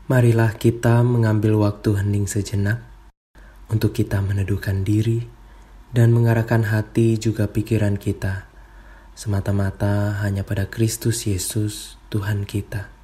Marilah kita mengambil waktu hening sejenak untuk kita meneduhkan diri dan mengarahkan hati juga pikiran kita semata-mata hanya pada Kristus Yesus, Tuhan kita.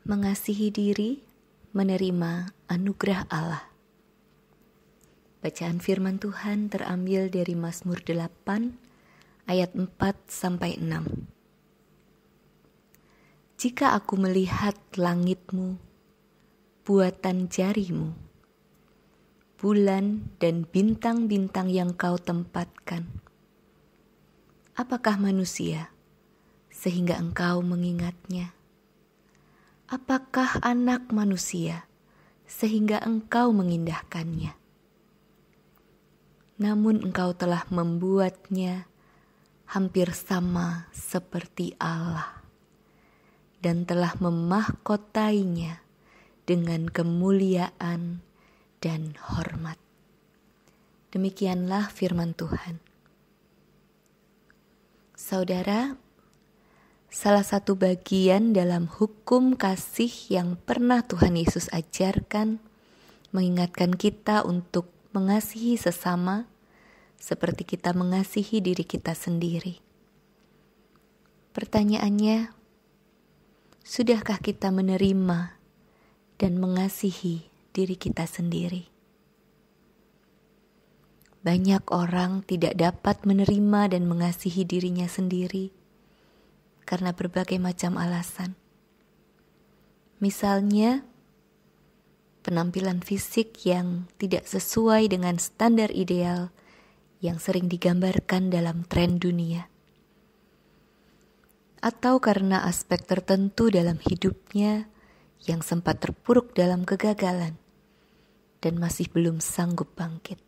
Mengasihi diri, menerima anugerah Allah. Bacaan firman Tuhan terambil dari Mazmur 8 ayat 4-6. Jika aku melihat langitmu, buatan jarimu, bulan dan bintang-bintang yang kau tempatkan, apakah manusia sehingga engkau mengingatnya? Apakah anak manusia sehingga engkau mengindahkannya? Namun engkau telah membuatnya hampir sama seperti Allah dan telah memahkotainya dengan kemuliaan dan hormat. Demikianlah firman Tuhan. Saudara, salah satu bagian dalam hukum kasih yang pernah Tuhan Yesus ajarkan mengingatkan kita untuk mengasihi sesama seperti kita mengasihi diri kita sendiri. Pertanyaannya, sudahkah kita menerima dan mengasihi diri kita sendiri? Banyak orang tidak dapat menerima dan mengasihi dirinya sendiri karena berbagai macam alasan. Misalnya, penampilan fisik yang tidak sesuai dengan standar ideal yang sering digambarkan dalam tren dunia. Atau karena aspek tertentu dalam hidupnya yang sempat terpuruk dalam kegagalan dan masih belum sanggup bangkit.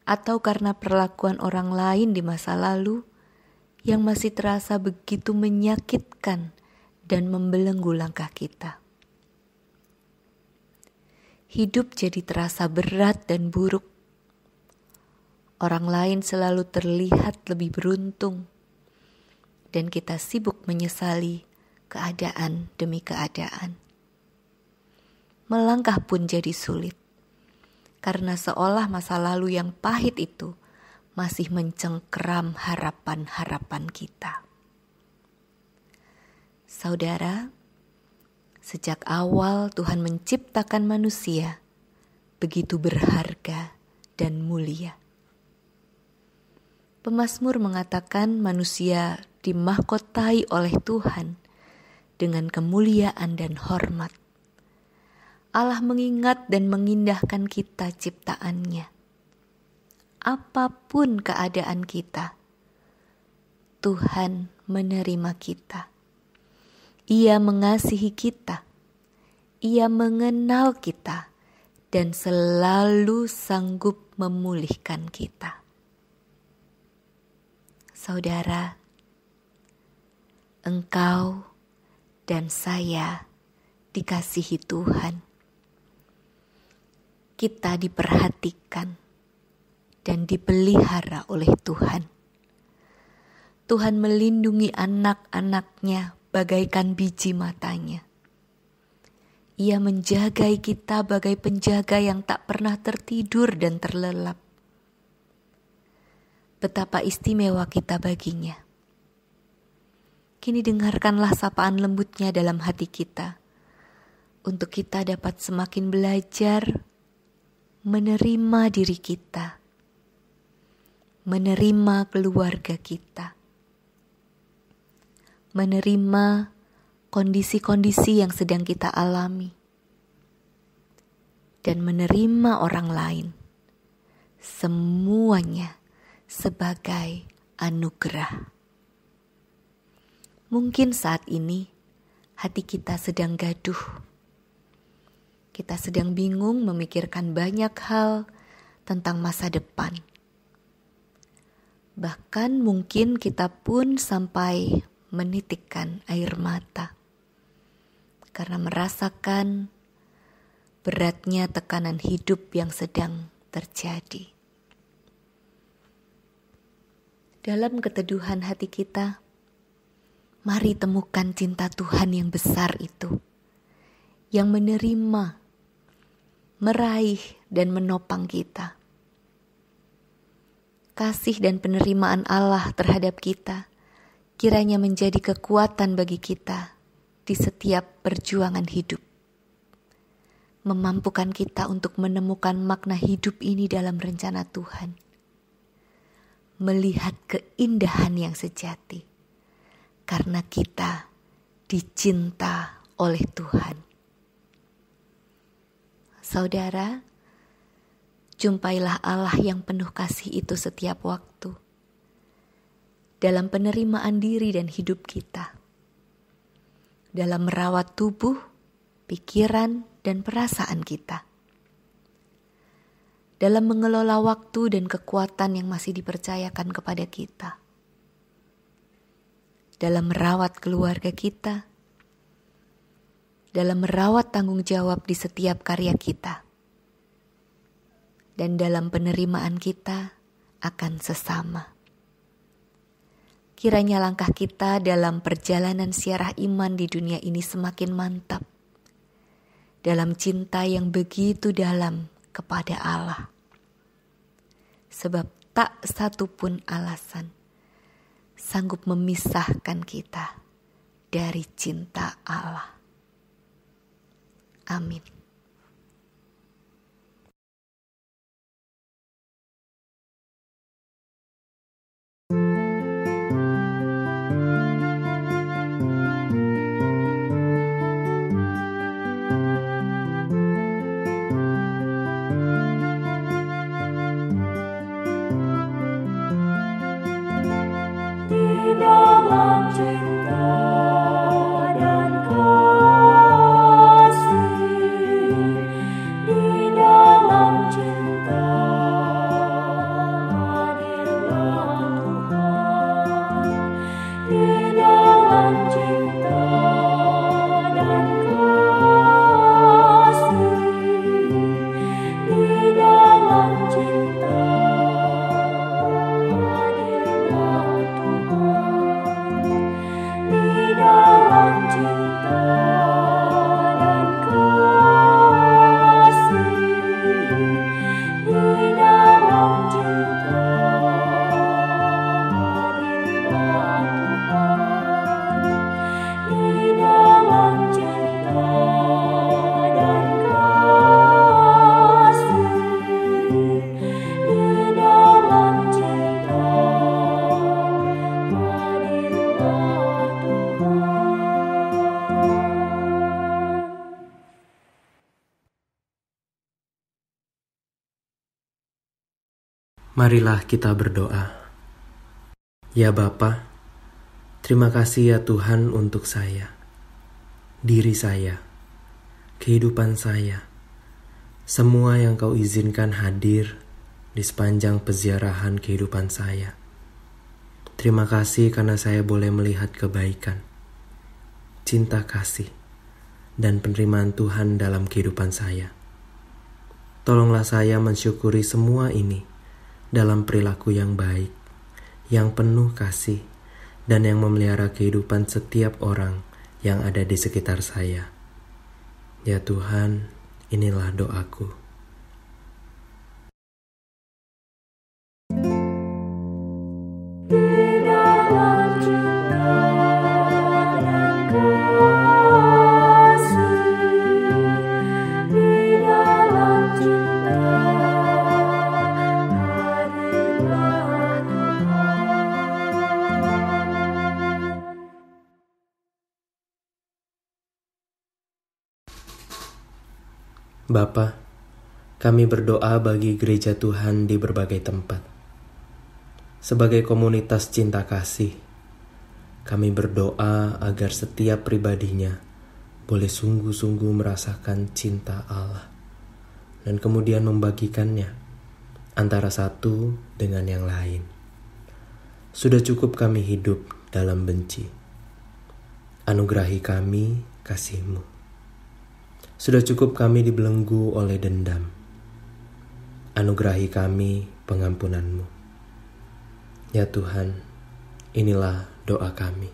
Atau karena perlakuan orang lain di masa lalu yang masih terasa begitu menyakitkan dan membelenggu langkah kita. Hidup jadi terasa berat dan buruk. Orang lain selalu terlihat lebih beruntung, dan kita sibuk menyesali keadaan demi keadaan. Melangkah pun jadi sulit, karena seolah masa lalu yang pahit itu masih mencengkeram harapan-harapan kita. Saudara, sejak awal Tuhan menciptakan manusia begitu berharga dan mulia. Pemazmur mengatakan manusia dimahkotai oleh Tuhan dengan kemuliaan dan hormat. Allah mengingat dan mengindahkan kita ciptaannya. Apapun keadaan kita, Tuhan menerima kita. Ia mengasihi kita. Ia mengenal kita dan selalu sanggup memulihkan kita. Saudara, engkau dan saya dikasihi Tuhan. Kita diperhatikan dan dipelihara oleh Tuhan. Tuhan melindungi anak-anaknya bagaikan biji matanya. Ia menjagai kita bagai penjaga yang tak pernah tertidur dan terlelap. Betapa istimewa kita baginya. Kini dengarkanlah sapaan lembutnya dalam hati kita, untuk kita dapat semakin belajar menerima diri kita, menerima keluarga kita, menerima kondisi-kondisi yang sedang kita alami, dan menerima orang lain, semuanya sebagai anugerah. Mungkin saat ini hati kita sedang gaduh. Kita sedang bingung memikirkan banyak hal tentang masa depan. Bahkan mungkin kita pun sampai menitikkan air mata karena merasakan beratnya tekanan hidup yang sedang terjadi. Dalam keteduhan hati kita, mari temukan cinta Tuhan yang besar itu, yang menerima, meraih dan menopang kita. Kasih dan penerimaan Allah terhadap kita kiranya menjadi kekuatan bagi kita di setiap perjuangan hidup. Memampukan kita untuk menemukan makna hidup ini dalam rencana Tuhan. Melihat keindahan yang sejati. Karena kita dicinta oleh Tuhan. Saudara, jumpailah Allah yang penuh kasih itu setiap waktu. Dalam penerimaan diri dan hidup kita. Dalam merawat tubuh, pikiran, dan perasaan kita. Dalam mengelola waktu dan kekuatan yang masih dipercayakan kepada kita. Dalam merawat keluarga kita. Dalam merawat tanggung jawab di setiap karya kita. Dan dalam penerimaan kita akan sesama. Kiranya langkah kita dalam perjalanan siarah iman di dunia ini semakin mantap. Dalam cinta yang begitu dalam kepada Allah. Sebab tak satu pun alasan sanggup memisahkan kita dari cinta Allah. Amin. Dalam cinta dan kasih, di dalam cinta hadirlah Tuhan, di dalam cinta dan kasih, di dalam cinta Marilah kita berdoa. Ya Bapa, terima kasih ya Tuhan untuk saya, diri saya, kehidupan saya, semua yang Kau izinkan hadir di sepanjang peziarahan kehidupan saya. Terima kasih karena saya boleh melihat kebaikan, cinta kasih, dan penerimaan Tuhan dalam kehidupan saya. Tolonglah saya mensyukuri semua ini dalam perilaku yang baik, yang penuh kasih, dan yang memelihara kehidupan setiap orang yang ada di sekitar saya. Ya Tuhan, inilah doaku. Di dalam cinta dan kasih, di dalam cinta hadirlah Tuhan. Bapa, kami berdoa bagi gereja Tuhan di berbagai tempat. Sebagai komunitas cinta kasih, kami berdoa agar setiap pribadinya boleh sungguh-sungguh merasakan cinta Allah dan kemudian membagikannya antara satu dengan yang lain. Sudah cukup kami hidup dalam benci. Anugerahi kami kasih-Mu. Sudah cukup kami dibelenggu oleh dendam. Anugerahi kami pengampunan-Mu. Ya Tuhan, inilah doa kami.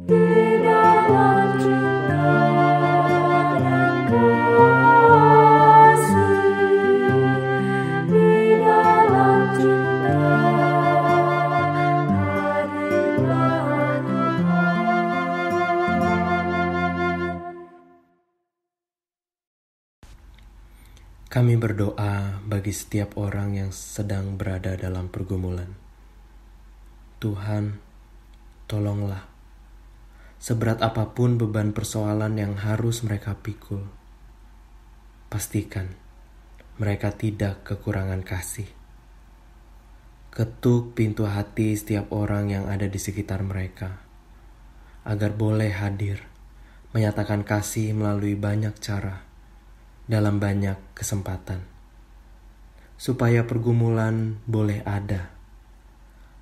Di dalam cinta dan kasih, di dalam cinta hadirlah Tuhan. Kami berdoa bagi setiap orang yang sedang berada dalam pergumulan. Tuhan, tolonglah. Seberat apapun beban persoalan yang harus mereka pikul, pastikan mereka tidak kekurangan kasih. Ketuk pintu hati setiap orang yang ada di sekitar mereka, agar boleh hadir, menyatakan kasih melalui banyak cara, dalam banyak kesempatan, supaya pergumulan boleh ada,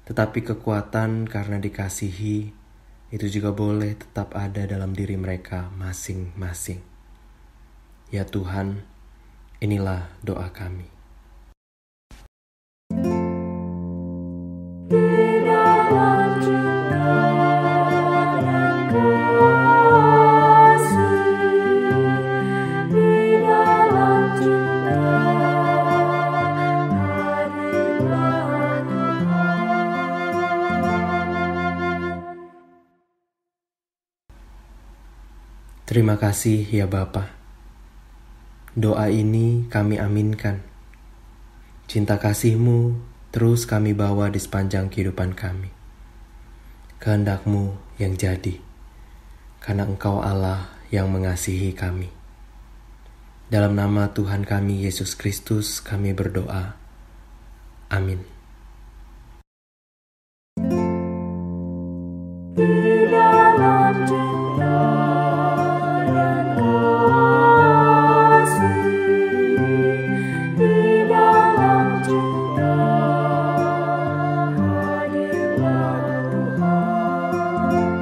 tetapi kekuatan karena dikasihi itu juga boleh tetap ada dalam diri mereka masing-masing. Ya Tuhan, inilah doa kami. Di dalam cinta dan kasih, di dalam cinta hadirlah Tuhan. Terima kasih ya Bapa. Doa ini kami aminkan. Cinta kasih-Mu terus kami bawa di sepanjang kehidupan kami. Kehendak-Mu yang jadi, karena Engkau Allah yang mengasihi kami. Dalam nama Tuhan kami Yesus Kristus kami berdoa. Amin. Di dalam cinta dan kasih, di dalam cinta hadirlah Tuhan.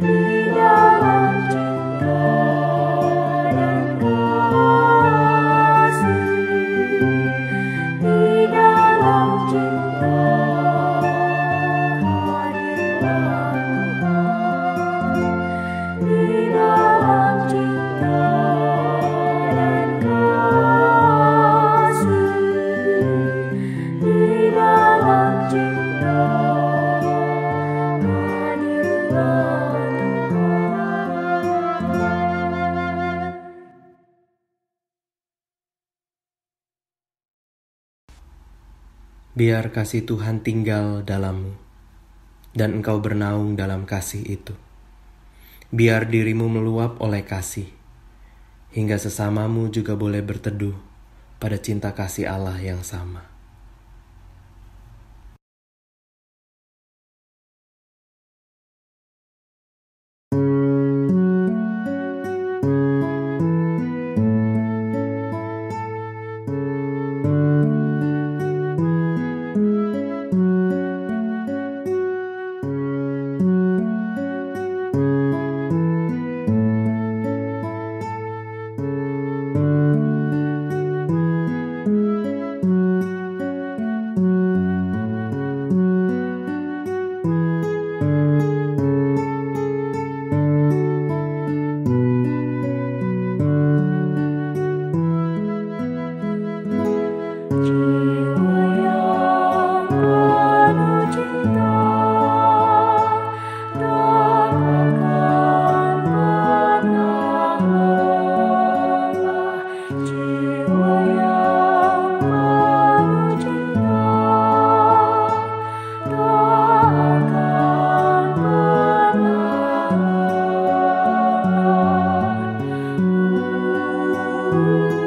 Di dalam cinta dan kasih, di dalam cinta hadirlah Tuhan. Di dalam cinta dan kasih, di dalam cinta hadirlah Tuhan. Biar kasih Tuhan tinggal dalam-Mu, dan Engkau bernaung dalam kasih itu. Biar dirimu meluap oleh kasih, hingga sesamamu juga boleh berteduh pada cinta kasih Allah yang sama. Tuhan.